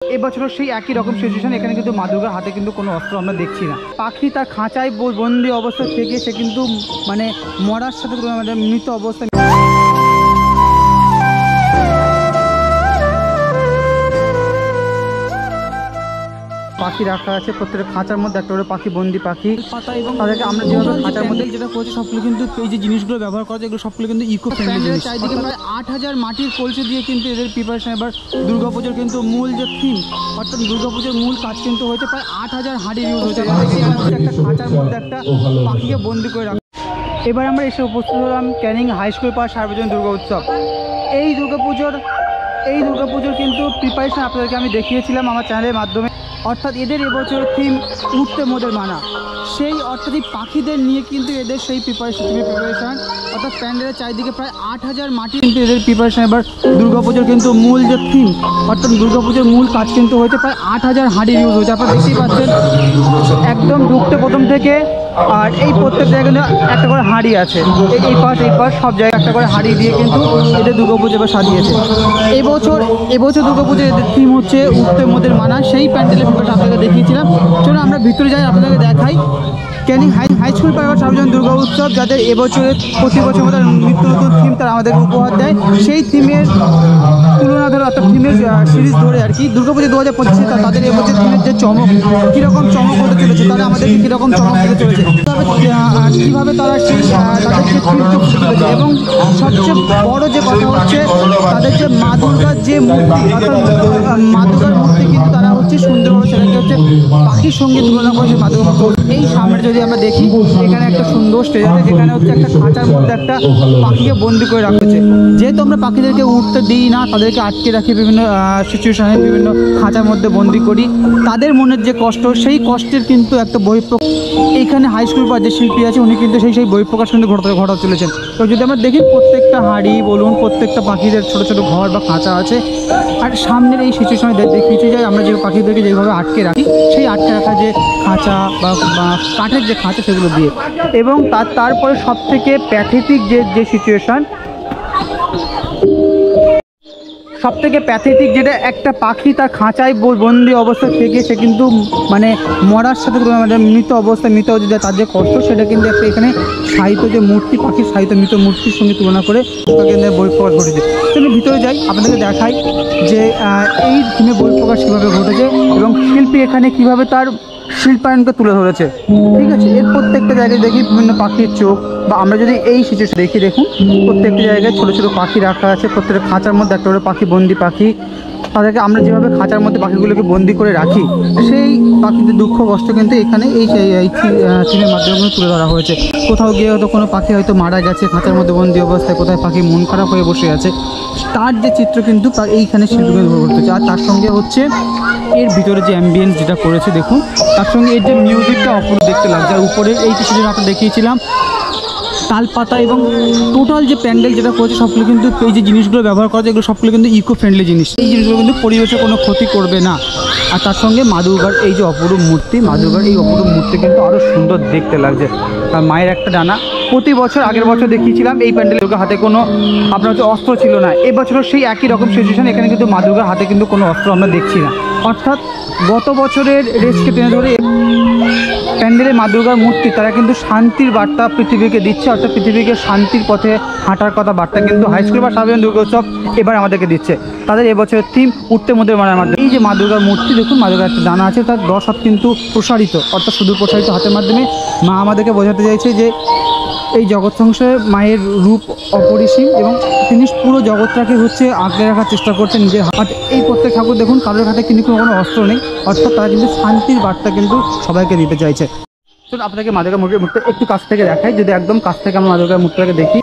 এবছরও সেই একই রকম সিচুয়েশন। এখানে কিন্তু মা দুর্গার হাতে কিন্তু কোনো অস্ত্র আমরা দেখছি না। পাখি তার খাঁচায় বন্দি অবস্থা থেকে সে কিন্তু মানে মরার সাথে মৃত অবস্থায় পাখি রাখা আছে। প্রত্যেকটা খাঁচার মধ্যে একটা করে পাখি, বন্দি পাখি পাতা, এবং তাদেরকে আমরা যেভাবে খাঁচার মধ্যে যেটা করছি সবগুলো কিন্তু এই যে জিনিসগুলো ব্যবহার করা যায় এগুলো সবগুলো কিন্তু ইকো ফ্রেন্ডলি জিনিস। চারিদিকে প্রায় 8000 মাটির কলসি দিয়ে কিন্তু এদের প্রিপারেশন। এবার দুর্গাপুজোর কিন্তু মূল যে থিম, অর্থাৎ দুর্গাপুজোর মূল কাজ কিন্তু হয়েছে প্রায় 8000 হাঁড়ি ইউজ হয়েছে একটা খাঁচার মধ্যে একটা পাখিকে বন্দি করে রাখা। এবার আমরা এসে উপস্থিত হলাম ক্যানিং হাই স্কুল পাড় সার্বজনীন দুর্গা উৎসব। এই দুর্গাপুজোর কিন্তু প্রিপারেশন আপনাদেরকে আমি দেখিয়েছিলাম আমার চ্যানেলের মাধ্যমে। অর্থাৎ এদের এবছর থিম উঠতে মোদের মানা, সেই অর্থাৎ এই পাখিদের নিয়ে কিন্তু এদের সেই প্রিপারেশন। অর্থাৎ প্যান্ডেলের চারিদিকে প্রায় 8000 মাটি কিন্তু এদের প্রিপারেশন। এবার দুর্গাপুজোর কিন্তু মূল যে থিম, অর্থাৎ দুর্গাপুজোর মূল কাজ কিন্তু হয়েছে প্রায় 8000 হাঁড়ি ইউজ হয়েছে। আপনারা দেখতেই পাচ্ছেন একদম ঢুকতে প্রথম থেকে। আর এই প্রত্যেক জায়গায় কিন্তু একটা করে হাঁড়ি আছে, এই পাশ সব জায়গায় একটা করে হাঁড়ি দিয়ে কিন্তু এদের দুর্গাপুজো এবার সাজিয়েছে। এবছর দুর্গাপুজোর এদের থিম হচ্ছে উঠতে মোদের মানা। সেই প্যান্ডেলের ভিতরটা আপনাকে দেখিয়েছিলাম। চলুন আমরা ভিতরে যাই, আপনাদেরকে দেখাই ক্যানিং হাই স্কুল পাড় সার্বজনীন দুর্গা উৎসব, যাদের এবছরের প্রতি বছর মতো নিত্য নতুন থিম তারা আমাদেরকে উপহার দেয়। সেই থিমের তুলনা ধরে, অর্থাৎ থিমের সিরিজ ধরে আর কি দুর্গাপুজো 2025 তাদের এবছর থিমের যে চমক, কীরকম চমক হতে চলেছে, তারা আমাদেরকে কীরকম চমক দিতে চলেছে, কীভাবে তারা সেই তাদেরকে থিমকে ফুটে তুলেছে। এবং সবচেয়ে বড় যে কথা হচ্ছে তাদের যে মা দুর্গার যে মূর্তি, অর্থাৎ মা দুর্গার মূর্তি কিন্তু তারা হচ্ছে সুন্দরভাবে সেটাকে হচ্ছে পাখির সঙ্গে তুলনা করেছে মা দুর্গা। এই সামনে যদি আমরা দেখি এখানে একটা সুন্দর স্টেজ আছে, যেখানে হচ্ছে একটা খাঁচার মধ্যে একটা পাখিকে বন্দি করে রাখা হয়েছে। যেহেতু আমরা পাখিদেরকে উঠতে দিই না, তাদেরকে আটকে রাখি বিভিন্ন সিচুয়েশনে, বিভিন্ন খাঁচার মধ্যে বন্দি করি, তাদের মনের যে কষ্ট, সেই কষ্টের কিন্তু একটা বহিঃপ্রকাশ এইখানে হাই স্কুল পাড় যে শিল্পী আছে উনি কিন্তু সেই বহিঃপ্রকাশ কিন্তু ঘটা চলেছেন। তো যদি আমরা দেখি প্রত্যেকটা হাঁড়ি বলুন, প্রত্যেকটা পাখিদের ছোট ছোট ঘর বা খাঁচা আছে। আর সামনের এই সিচুয়েশনে দেখিয়েছে যায় আমরা যে পাখিদেরকে যেভাবে আটকে রাখি, সেই আটকে রাখা যে খাঁচা বা কাঠের যে খাঁচা সেগুলো দিয়ে। এবং তারপরে সব থেকে প্যাথেটিক যে সিচুয়েশান, সব থেকে প্যাথেটিক যেটা, একটা পাখি তার খাঁচায় বন্দি অবস্থা থেকে সে কিন্তু মানে মরার সাথে মৃত অবস্থায় তার যে কষ্ট, সেটা কিন্তু একটা এখানে সাহিত্য যে মূর্তি, পাখির সাহিত্য মৃত মূর্তির সঙ্গে তুলনা করে বহিঃপ্রকাশ ঘটেছে। চলুন ভিতরে যাই, আপনাদেরকে দেখাই যে এই থিমে বহিঃপ্রকাশ কীভাবে ঘটেছে এবং শিল্পী এখানে কীভাবে তার শিল্পায়নকে তুলে ধরেছে। ঠিক আছে, এর প্রত্যেকটা জায়গায় দেখি বিভিন্ন পাখির চোখ, বা আমরা যদি এই সিচুয়েশন দেখুন প্রত্যেকটা জায়গায় ছোটো ছোটো পাখি রাখা আছে। প্রত্যেকটা খাঁচার মধ্যে একটা করে পাখি, বন্দি পাখি, তাদেরকে আমরা যেভাবে খাঁচার মধ্যে পাখিগুলোকে বন্দি করে রাখি, সেই পাখিদের দুঃখ কষ্ট কিন্তু এখানে এই থিমের মাধ্যমে তুলে ধরা হয়েছে। কোথাও গিয়ে হয়তো কোনো পাখি হয়তো মারা গেছে খাঁচার মধ্যে বন্দি অবস্থায়, কোথায় পাখি মন খারাপ হয়ে বসে আছে, তার যে চিত্র কিন্তু এইখানে শিল্পীকে ধরে হচ্ছে। আর তার সঙ্গে হচ্ছে এর ভিতরে যে অ্যাম্বিয়েন্স যেটা করেছে দেখুন, তার সঙ্গে এর যে মিউজিকটা অপূর্ব দেখতে লাগছে। আর উপরের এই কিছুদিন আমরা দেখিয়েছিলাম তালপাতা এবং টোটাল যে প্যান্ডেল যেটা করেছে সবগুলো কিন্তু এই যে জিনিসগুলো ব্যবহার করা যায় এগুলো সবগুলো কিন্তু ইকো ফ্রেন্ডলি জিনিস। এই জিনিসগুলো কিন্তু পরিবেশের কোনো ক্ষতি করবে না। আর তার সঙ্গে মা দুর্গার এই যে অপরূপ মূর্তি, মা দুর্গার এই অপরূপ মূর্তি কিন্তু আরও সুন্দর দেখতে লাগছে। আর মায়ের একটা ডানা, প্রতি বছর আগের বছর দেখিয়েছিলাম এই প্যান্ডেলের হাতে কোনো আপনার হচ্ছে অস্ত্র ছিল না। এবছরও সেই একই রকম সিচুয়েশন। এখানে কিন্তু মা দুর্গার হাতে কিন্তু কোনো অস্ত্র আমরা দেখছি না। অর্থাৎ গত বছরের রেসকে টেনে ধরে প্যান্ডেলের মা দুর্গার মূর্তি তারা কিন্তু শান্তির বার্তা পৃথিবীকে দিচ্ছে। অর্থাৎ পৃথিবীকে শান্তির পথে হাঁটার কথা বার্তা কিন্তু হাই স্কুল বা সার্বজনীন দুর্গা উৎসব এবার আমাদেরকে দিচ্ছে। তাদের এবছরের থিম উঠতে মোদের মানার মাধ্যমে। এই যে মা দুর্গার মূর্তি দেখুন, মা দুর্গার একটা ডানা আছে, তার 10 হাত কিন্তু প্রসারিত, অর্থাৎ সুদূর প্রসারিত হাতের মাধ্যমে মা আমাদেরকে বোঝাতে চাইছে যে এই জগৎ সংসারে মায়ের রূপ অপরিসীম এবং তিনি পুরো জগৎটাকে হচ্ছে আঁকড়ে রাখার চেষ্টা করছেন নিজের হাত। এই প্রত্যেক ঠাকুর দেখুন কারোর হাতে কিন্তু কোনো অস্ত্র নেই, অর্থাৎ তারা কিন্তু শান্তির বার্তা কিন্তু সবাইকে দিতে চাইছে। চলুন আপনাকে মা দুর্গার মূর্তি একটু কাছ থেকে দেখাই। যদি একদম কাছ থেকে আমরা মা দুর্গার মূর্তিটাকে দেখি,